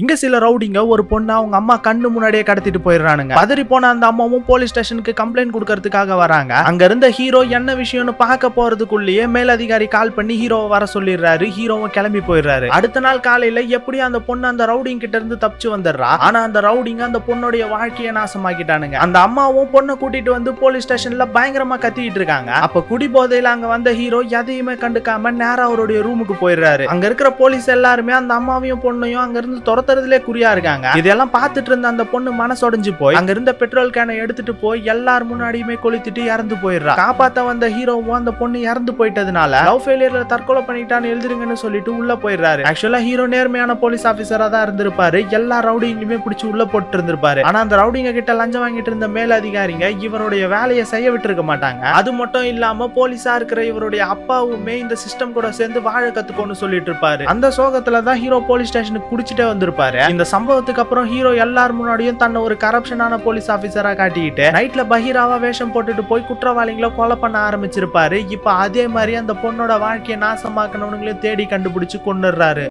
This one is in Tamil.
இங்க சில ரவுடிங்க ஒரு பொண்ணு அவங்க அம்மா கண்ணு முன்னாடியே கடத்திட்டு போயிடுறானுங்க. பதறி போன அந்த அம்மாவும் போலீஸ் ஸ்டேஷனுக்கு கம்ப்ளைண்ட் கொடுக்கறதுக்காக வராங்க. அங்க இருந்த ஹீரோ என்ன விஷயம்னு பார்க்க போறதுக்குள்ளேயே மேலதிகாரி கால் பண்ணி ஹீரோவை வர சொல்லிடுறாரு. ஹீரோவும் கிளம்பி போயிடுறாரு. அடுத்த நாள் காலையில எப்படி அந்த பொண்ணு அந்த ரவுடிங் கிட்ட இருந்து தப்பிச்சு வந்துடுறா. ஆனா அந்த ரவுடிங்க அந்த பொண்ணுடைய வாழ்க்கையை நாசமாக்கிட்டானுங்க. அந்த அம்மாவும் பொண்ணை கூட்டிட்டு வந்து போலீஸ் ஸ்டேஷன்ல பயங்கரமா கத்திட்டு இருக்காங்க. அப்ப குடி போதையில அங்க வந்த ஹீரோ எதையுமே கண்டுக்காம நேரா அவருடைய ரூமுக்கு போயிடுறாரு. அங்க இருக்கிற போலீஸ் எல்லாருமே அந்த அம்மாவையும் பொண்ணையும் அங்க இருந்து துரத்துறதுலே குறியா இருக்காங்க. இதெல்லாம் பார்த்துட்டு இருந்த அந்த பொண்ணு மனசொடைஞ்சு போய் அங்க இருந்த பெட்ரோல் கேனை எடுத்துட்டு போய் எல்லார் முன்னாடியுமே கொளுத்திட்டு இறந்து போயிடுறா. காப்பாத்த வந்த ஹீரோவும் அந்த பொண்ணு இறந்து போயிட்டதுனால லவ் ஃபெயிலியர்ல தற்கொலை பண்ணிட்டான்னு எழுதுறீங்கன்னு சொல்லிட்டு உள்ள போயிடுறாரு. ஆக்சுவலா ஹீரோ நேர்மையான போலீஸ் ஆபீசரா தான் இருந்திருப்பாரு. எல்லா ரவுடிங்களையுமே பிடிச்சி உள்ள போட்டு இருந்திருப்பாரு. ஆனா அந்த ரவுடிங்க கிட்ட லஞ்சம் வாங்கிட்டு இருந்த மேல் அதிகாரிங்க இவருடைய வேலையை செய்ய விட்டு இருக்க மாட்டாங்க. அது மட்டும் இல்லாம போலீஸா இருக்கிற இவருடைய அப்பாவுமே இந்த சிஸ்டம் கூட சேர்ந்து வாழ கத்துக்கோன்னு சொல்லிட்டு இருப்பாரு. அந்த சோகத்துல தான் ஹீரோ போலீஸ் ஸ்டேஷனுக்கு குடிச்சிட்டே வந்திருப்பாரு. இந்த சம்பவத்துக்கு அப்புறம் ஹீரோ எல்லார் முன்னாடியும் தன்னை ஒரு கரப்ஷனான போலீஸ் ஆபீசரா காட்டிக்கிட்டு நைட்ல பஹீராவா வேஷம் போட்டுட்டு போய் குற்றவாளிகளை கொலை பண்ண ஆரம்பிச்சிருப்பாரு. இப்ப அதே மாதிரி அந்த பொண்ணோட வாழ்க்கையை நாசமாக்கணும்னு தேடி கண்டுபிடிச்சு கொண்டுறாரு.